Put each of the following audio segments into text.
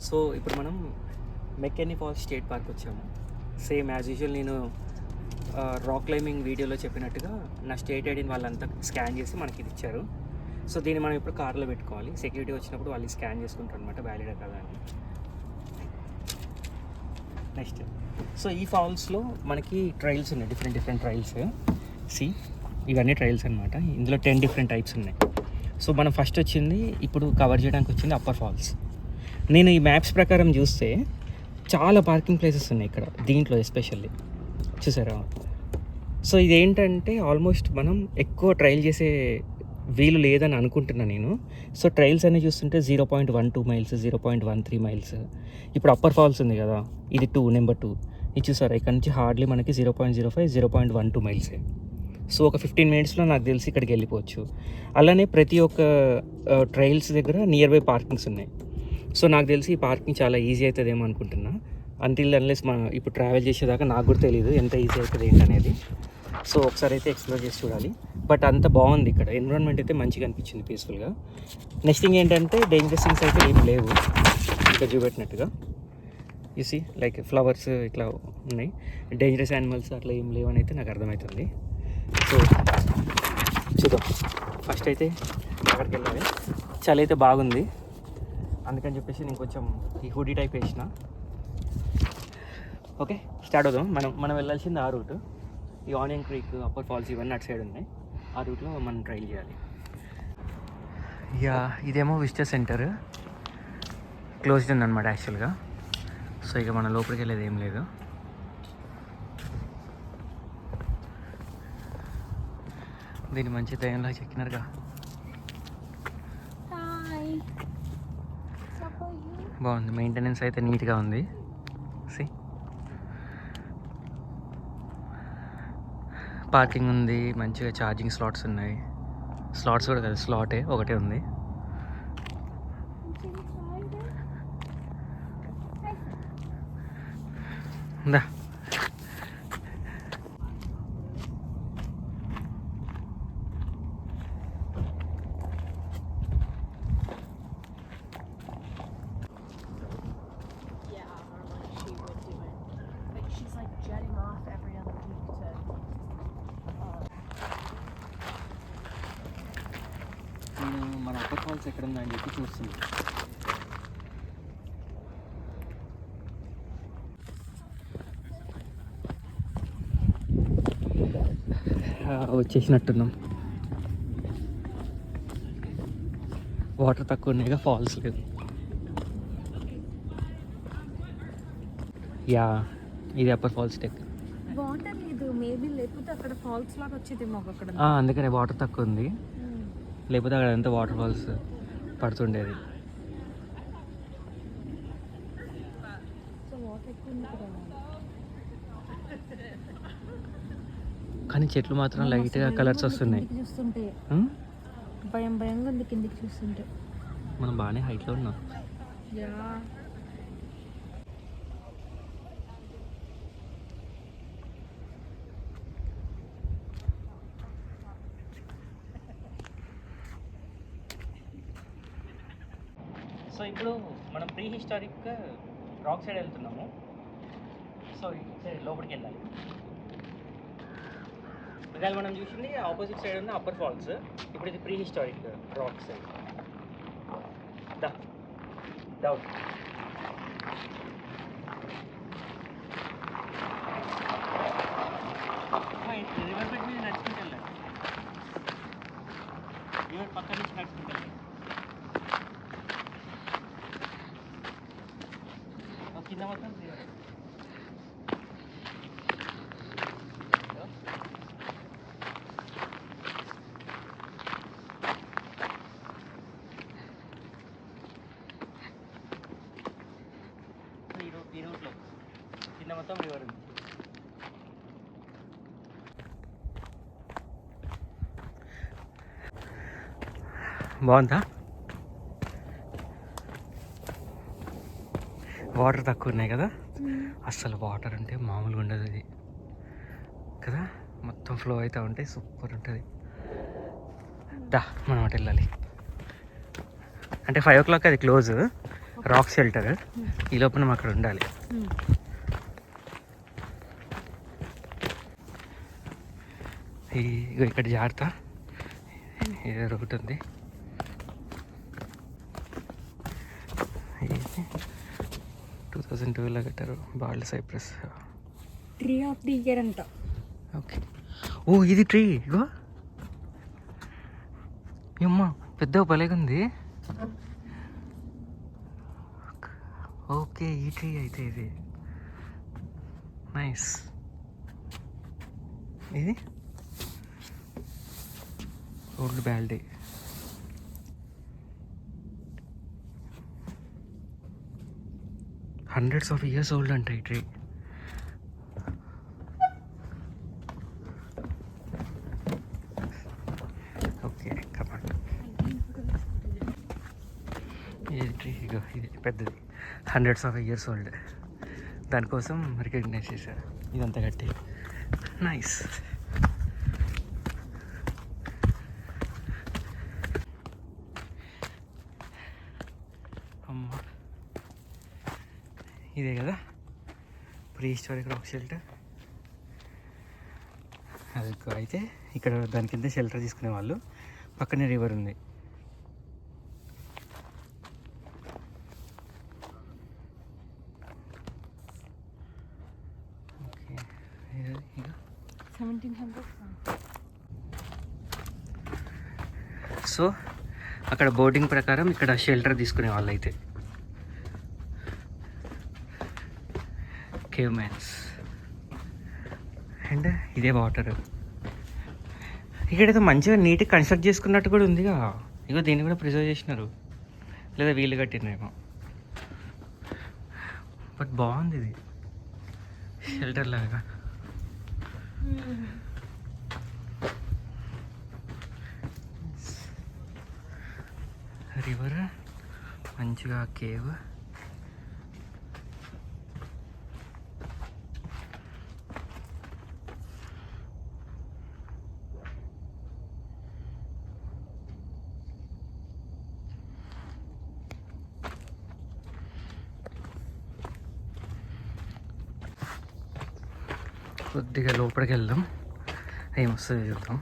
So ఇప్పుడు మనం మెక్కెనీ falls state park వచ్చాము. సేమ్ యాజ్ యూజువల్ నేను రాక్ క్లైంబింగ్ వీడియోలో చెప్పినట్టుగా నా స్టేట్ ఐడిని వాళ్ళంతా స్కాన్ చేసి మనకి ఇది ఇచ్చారు. సో దీన్ని మనం ఇప్పుడు కార్లో పెట్టుకోవాలి. సెక్యూరిటీ వచ్చినప్పుడు వాళ్ళు స్కాన్ చేసుకుంటారు అనమాట వ్యాలిడే కదా అని. నెక్స్ట్ సో ఈ ఫాల్స్లో మనకి ట్రైల్స్ ఉన్నాయి, డిఫరెంట్ ట్రైల్స్. ఇవన్నీ ట్రైల్స్ అనమాట. ఇందులో 10 డిఫరెంట్ టైప్స్ ఉన్నాయి. సో మనం ఫస్ట్ వచ్చింది ఇప్పుడు కవర్ చేయడానికి వచ్చింది అప్పర్ ఫాల్స్. నేను ఈ మ్యాప్స్ ప్రకారం చూస్తే చాలా పార్కింగ్ ప్లేసెస్ ఉన్నాయి ఇక్కడ, దీంట్లో ఎస్పెషల్లీ చూసారా. సో ఇదేంటంటే ఆల్మోస్ట్ మనం ఎక్కువ ట్రైల్ చేసే వీలు లేదని అనుకుంటున్నాను నేను. సో ట్రైల్స్ అన్నీ చూస్తుంటే 0.12 మైల్స్, 0.13 మైల్స్. ఇప్పుడు అప్పర్ ఫాల్స్ ఉంది కదా, ఇది నెంబర్ 2. ఇది చూసారా, ఇక్కడ నుంచి హార్డ్లీ మనకి 0.05, 0.12 మైల్సే. సో ఒక 15 మినిట్స్లో నాకు తెలిసి ఇక్కడికి వెళ్ళిపోవచ్చు. అలానే ప్రతి ఒక్క ట్రైల్స్ దగ్గర నియర్ బై పార్కింగ్స్ ఉన్నాయి. సో నాకు తెలిసి ఈ పార్కింగ్ చాలా ఈజీ అవుతుందేమో అనుకుంటున్నా. అంటిల్ అన్లెస్ మనం ఇప్పుడు ట్రావెల్ చేసేదాకా నాకు కూడా తెలియదు ఎంత ఈజీ అవుతుంది ఏంటనేది. సో ఒకసారి అయితే ఎక్స్ప్లోర్ చేసి చూడాలి. బట్ అంత బాగుంది ఇక్కడ, ఎన్విరాన్మెంట్ అయితే మంచిగా అనిపించింది, పీస్ఫుల్గా. నెక్స్ట్ థింగ్ ఏంటంటే డేంజరస్ థింగ్స్ అయితే ఏం లేవు ఇక్కడ చూపెట్టినట్టుగా. యూసీ లైక్ ఫ్లవర్స్ ఇట్లా ఉన్నాయి. డేంజరస్ యానిమల్స్ అట్లా ఏం లేవు అని అయితే నాకు అర్థమవుతుంది. సో చూద్దాం. ఫస్ట్ అయితే అక్కడికి వెళ్ళాలి. చలి అయితే బాగుంది, అందుకని చెప్పేసి నేను కొంచెం ఈ హుడీ టైప్ వేసిన. ఓకే స్టార్ట్ అవుదాం. మనం వెళ్ళాల్సింది ఆ రూట్. ఈ ఆనియన్ క్రీక్, అప్పర్ ఫాల్స్ ఇవన్నీ అటు సైడ్ ఉన్నాయి. ఆ రూట్లో మనం ట్రైల్ చేయాలి. ఇదేమో విజిటర్ సెంటర్ క్లోజ్డ్ ఉందన్నమాట యాక్చువల్గా. సో ఇక మన లోపలికి వెళ్ళేది ఏం లేదు. దీన్ని మంచి దయంలో చెక్కినారుగా. బాగుంది, మెయింటెనెన్స్ అయితే నీట్గా ఉంది. పార్కింగ్ ఉంది, మంచిగా ఛార్జింగ్ స్లాట్స్ ఉన్నాయి. స్లాట్స్ కూడా కదా, స్లాటే ఒకటే ఉంది. ఉందా మన అప్పర్ ఫాల్స్ ఎక్కడ ఉందని చెప్పి చూస్తుంది. వచ్చేసినట్టున్నాం. వాటర్ తక్కువ ఉన్నాయిగా, ఫాల్స్ లేదు. ఇది అప్పర్ ఫాల్స్ టెక్. వాటర్ లేదు మేబీ, లేకపోతే అక్కడ ఫాల్స్ లాగా వచ్చేది మాకు అక్కడ. అందుకనే వాటర్ తక్కువ ఉంది, లేకపోతే అక్కడ ఎంత వాటర్ ఫాల్స్ పడుతుండేది. కానీ చెట్లు మాత్రం లైట్గా కలర్స్ వస్తున్నాయి. భయంగా ఉంది కిందికి చూస్తుంటే. మనం బాగానే హైట్లో ఉన్నాం. సో ఇప్పుడు మనం ప్రీ హిస్టారిక్ రాక్ సైడ్ వెళ్తున్నాము. సో సైడ్ లోపలికి వెళ్ళాలి. ఇవాళ మనం చూసింది ఆపోజిట్ సైడ్ ఉన్న అప్పర్ ఫాల్స్. ఇప్పుడు ఇది pre historic rock side. Down river bed మీద నడుచుకుంటూ వెళ్ళాలి. రివర్ పక్క నుంచి నడుచుకుంటూ వెళ్ళాలి. కింద మొత్తం ఈ రూట్లో కింద మొత్తం రివర్ ఉంది. బాగుందా? వాటర్ తక్కువ ఉన్నాయి కదా, అస్సలు వాటర్ అంటే మామూలుగా ఉండదు ఇది కదా, మొత్తం ఫ్లో అవుతూ ఉంటే సూపర్ ఉంటుంది. మనం అటు వెళ్ళాలి. అంటే 5 o'clock అది క్లోజ్, రాక్ షెల్టర్. ఈ లోపల మనం అక్కడ ఉండాలి. ఇగో ఇక్కడ జాగ్రత్త, ఏదో ఒకటి ఉంది. 2012లో కట్టారు. Bald cypress tree of the year అంట. ఓకే. ఓ ఇది ట్రీ, ఇగో అమ్మా పెద్ద భలేగుంది. ఓకే ఈ ట్రీ అయితే ఇది నైస్. ఇది old baldy. Hundreds of years old అంట ఈ ట్రీ. Okay command. ఈ ట్రీ ఇగో ఇది పెద్దది, హండ్రెడ్స్ ఆఫ్ ఇయర్స్ ఓల్డ్. దానికోసం రికగ్నైజ్ చేశారు ఇదంతా కట్టి. నైస్. అమ్మా ఇదే కదా ప్రీ హిస్టారిక్ రాక్ షెల్టర్. అది అయితే ఇక్కడ దాని కింద షెల్టర్ తీసుకునే వాళ్ళు. పక్కనే రివర్ ఉంది. ఓకే ఇక 1700. సో అక్కడ బోర్డింగ్ ప్రకారం ఇక్కడ షెల్టర్ తీసుకునే వాళ్ళు అయితే కేవ్ మ్యాన్స్. అండ్ ఇదే వాటర్. ఇక్కడైతే మంచిగా నీట్గా కన్స్ట్రక్ట్ చేసుకున్నట్టు కూడా ఉందిగా. ఇగో దీన్ని కూడా ప్రిజర్వ్ చేసినారు, లేదా వీళ్ళు కట్టినారేమో. బట్ బాగుంది ఇది షెల్టర్ లాగా. రివర్, మంచిగా కేవ్. కొద్దిగా లోపలికి వెళ్దాం, ఏమొస్తుంది చూద్దాం.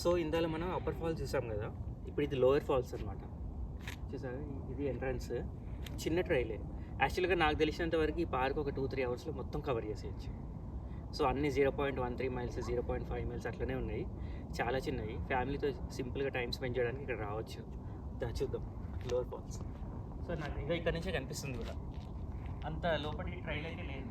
సో ఇందాక మనం అప్పర్ ఫాల్స్ చూసాం కదా, ఇప్పుడు ఇది లోయర్ ఫాల్స్ అనమాట. చూసారా, ఇది ఎంట్రన్స్. చిన్న ట్రైలే యాక్చువల్గా. నాకు తెలిసినంత వరకు ఈ పార్క్ ఒక 2-3 అవర్స్లో మొత్తం కవర్ చేసేయచ్చు. సో అన్ని 0.13 మైల్స్, 0.5 మైల్స్ అట్లనే ఉన్నాయి, చాలా చిన్నవి. ఫ్యామిలీతో సింపుల్గా టైం స్పెండ్ చేయడానికి ఇక్కడ రావచ్చు. చూద్దాం లోయర్ ఫాల్స్. సో నాకు ఇక ఇక్కడ నుంచే కనిపిస్తుంది కూడా, అంత లోపలికి ట్రైల్ అయితే లేదు.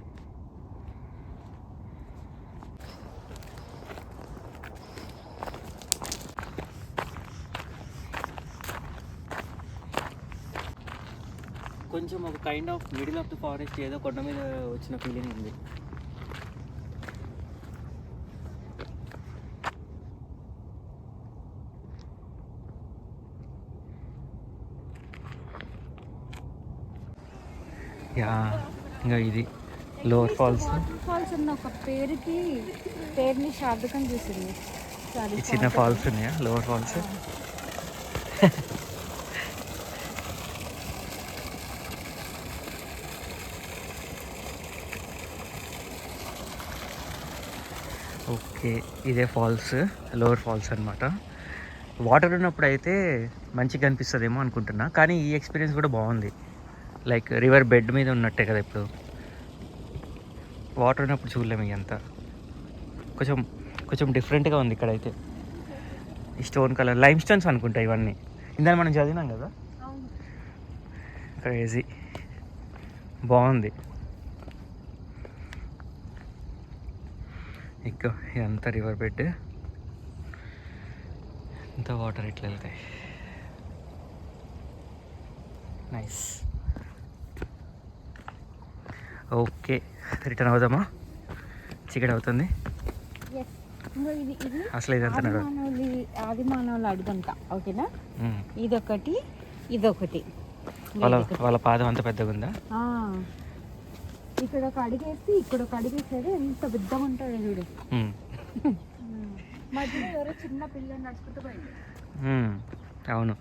కొంచెం ఒక kind of middle of the forest, ఏదో కొండ మీద వచ్చిన ఫీలింగ్ ఉంది. యా ఇంకా ఇది లోవర్ ఫాల్స్. ఫాల్స్ ఉన్న ఒక పేరుని శార్థకం చూసింది. చిన్న ఫాల్స్ ఉన్నాయా లోవర్ ఫాల్స్? ఓకే ఇదే ఫాల్స్, లోవర్ ఫాల్స్ అనమాట. వాటర్ ఉన్నప్పుడు అయితే మంచిగా అనిపిస్తుందేమో అనుకుంటున్నా, కానీ ఈ ఎక్స్పీరియన్స్ కూడా బాగుంది. లైక్ రివర్ బెడ్ మీద ఉన్నట్టే కదా. ఇప్పుడు వాటర్ ఉన్నప్పుడు చూడలేము ఇదంతా. కొంచెం కొంచెం డిఫరెంట్గా ఉంది ఇక్కడైతే. ఈ స్టోన్ కలర్ లైమ్ స్టోన్స్ అనుకుంటా ఇవన్నీ. ఇందాక మనం చదివినాం కదా. క్రేజీ బాగుంది. ఇంకా ఇదంతా రివర్ బెడ్, ఇంత వాటర్ ఇట్లా వెళ్తాయి. నైస్. ఓకే రిటర్న్ అవుదామా? చీకటి అవుతుంది అసలు. ఇదంతా ఆది మానవులు అడుగంట. ఓకేనా, ఇదొకటి ఇదొకటి. వాళ్ళ పాదం అంత పెద్దగా ఉందా? ఇక్కడ ఒక అడిగేసి ఇక్కడ ఒక అడిగేసేది ఎంత పెద్దగా ఉంటుంది చూడు. మధ్యలో ఎవరో చిన్న పిల్ల నడుచుకుంటూ పోయింది. అవును